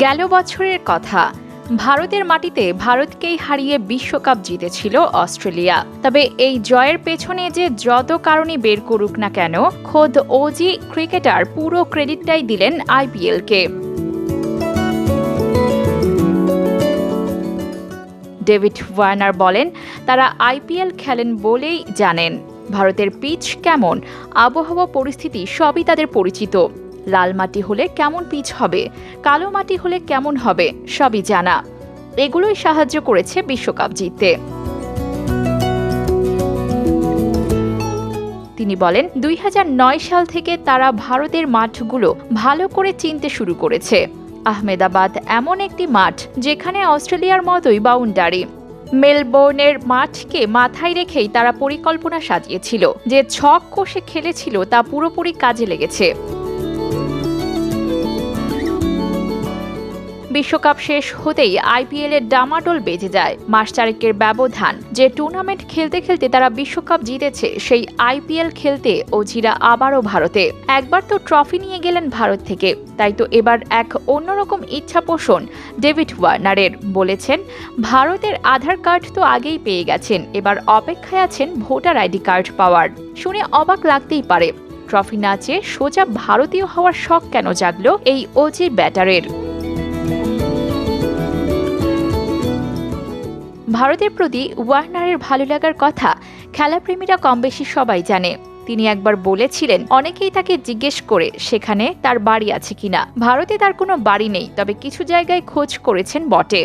গেল বছরের কথা, ভারতের মাটিতে ভারতকেই হারিয়ে বিশ্বকাপ জিতেছিল অস্ট্রেলিয়া। তবে এই জয়ের পেছনে যে যত কারণই বের করুক না কেন, খোদ ওজি ক্রিকেটার পুরো ক্রেডিটটাই দিলেন আইপিএলকে। ডেভিড ওয়ার্নার বলেন, তারা আইপিএল খেলেন বলেই জানেন ভারতের পিচ কেমন, আবহাওয়া পরিস্থিতি সবই তাদের পরিচিত। লাল মাটি হলে কেমন পিচ হবে, কালো মাটি হলে কেমন হবে, সবই জানা। এগুলোই সাহায্য করেছে বিশ্বকাপ জিততে। তিনি বলেন, 2009 সাল থেকে তারা ভারতের মাঠগুলো ভালো করে চিনতে শুরু করেছে। আহমেদাবাদ এমন একটি মাঠ যেখানে অস্ট্রেলিয়ার মতোই বাউন্ডারি। মেলবোর্নের মাঠকে মাথায় রেখেই তারা পরিকল্পনা সাজিয়েছিল। যে ছক কষে খেলেছিল তা পুরোপুরি কাজে লেগেছে। বিশ্বকাপ শেষ হতেই আইপিএলের ডামাডোল বেজে যায়। মাস চারেকের ব্যবধান। যে টুর্নামেন্ট খেলতে খেলতে তারা বিশ্বকাপ জিতেছে, সেই আইপিএল খেলতে ওজিরা আবারও ভারতে। একবার তো ট্রফি নিয়ে গেলেন ভারত থেকে, তাই তো এবার এক অন্যরকম ইচ্ছা পোষণ ডেভিড ওয়ার্নারের। বলেছেন, ভারতের আধার কার্ড তো আগেই পেয়ে গেছেন, এবার অপেক্ষায় আছেন ভোটার আইডি কার্ড পাওয়ার। শুনে অবাক লাগতেই পারে, ট্রফি না চেয়ে সোজা ভারতীয় হওয়ার শখ কেন জাগলো এই ওজি ব্যাটারের। ভারতের প্রতি ওয়ার্নারের ভালো লাগার কথা খেলাপ্রেমীরা কমবেশি সবাই জানে। তিনি একবার বলেছিলেন, অনেকেই তাকে জিজ্ঞেস করে সেখানে তার বাড়ি আছে কিনা। ভারতে তার কোনো বাড়ি নেই, তবে কিছু জায়গায় খোঁজ করেছেন বটে।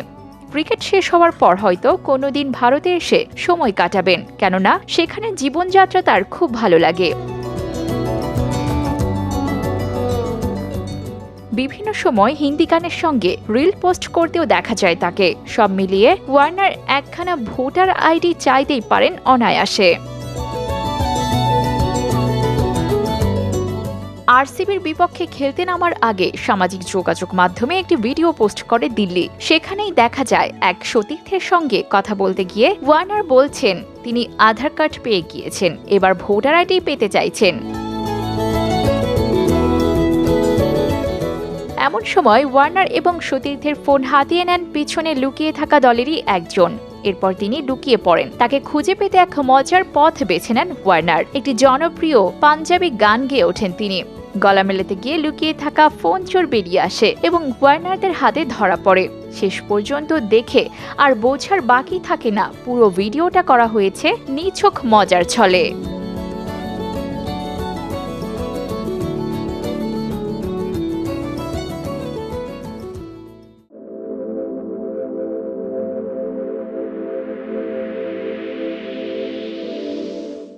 ক্রিকেট শেষ হওয়ার পর হয়তো কোনোদিন ভারতে এসে সময় কাটাবেন, কেননা সেখানে জীবনযাত্রা তার খুব ভালো লাগে। বিভিন্ন সময় হিন্দি গানের সঙ্গে রিল পোস্ট করতেও দেখা যায় তাকে। সব মিলিয়ে ওয়ার্নার একখানা ভোটার আইডি চাইতেই পারেন অনায়াসে। আরসিবির বিপক্ষে খেলতে নামার আগে সামাজিক যোগাযোগ মাধ্যমে একটি ভিডিও পোস্ট করে দিল্লি। সেখানেই দেখা যায় এক সতীর্থের সঙ্গে কথা বলতে গিয়ে ওয়ার্নার বলছেন তিনি আধার কার্ড পেয়ে গিয়েছেন, এবার ভোটার আইডি পেতে চাইছেন। এমন সময় ওয়ার্নার এবং সতীর্থের ফোন হাতিয়ে নেন পিছনে লুকিয়ে থাকা দলেরই একজন। এরপর তিনি লুকিয়ে পড়েন। তাকে খুঁজে পেতে এক মজার পথ বেছে নেন ওয়ার্নার। একটি জনপ্রিয় পাঞ্জাবি গান গেয়ে ওঠেন তিনি। গলা মেলাতে গিয়ে লুকিয়ে থাকা ফোন চোর বেরিয়ে আসে এবং ওয়ার্নারদের হাতে ধরা পড়ে। শেষ পর্যন্ত দেখে আর বোঝার বাকি থাকে না পুরো ভিডিওটা করা হয়েছে নিছক মজার ছলে।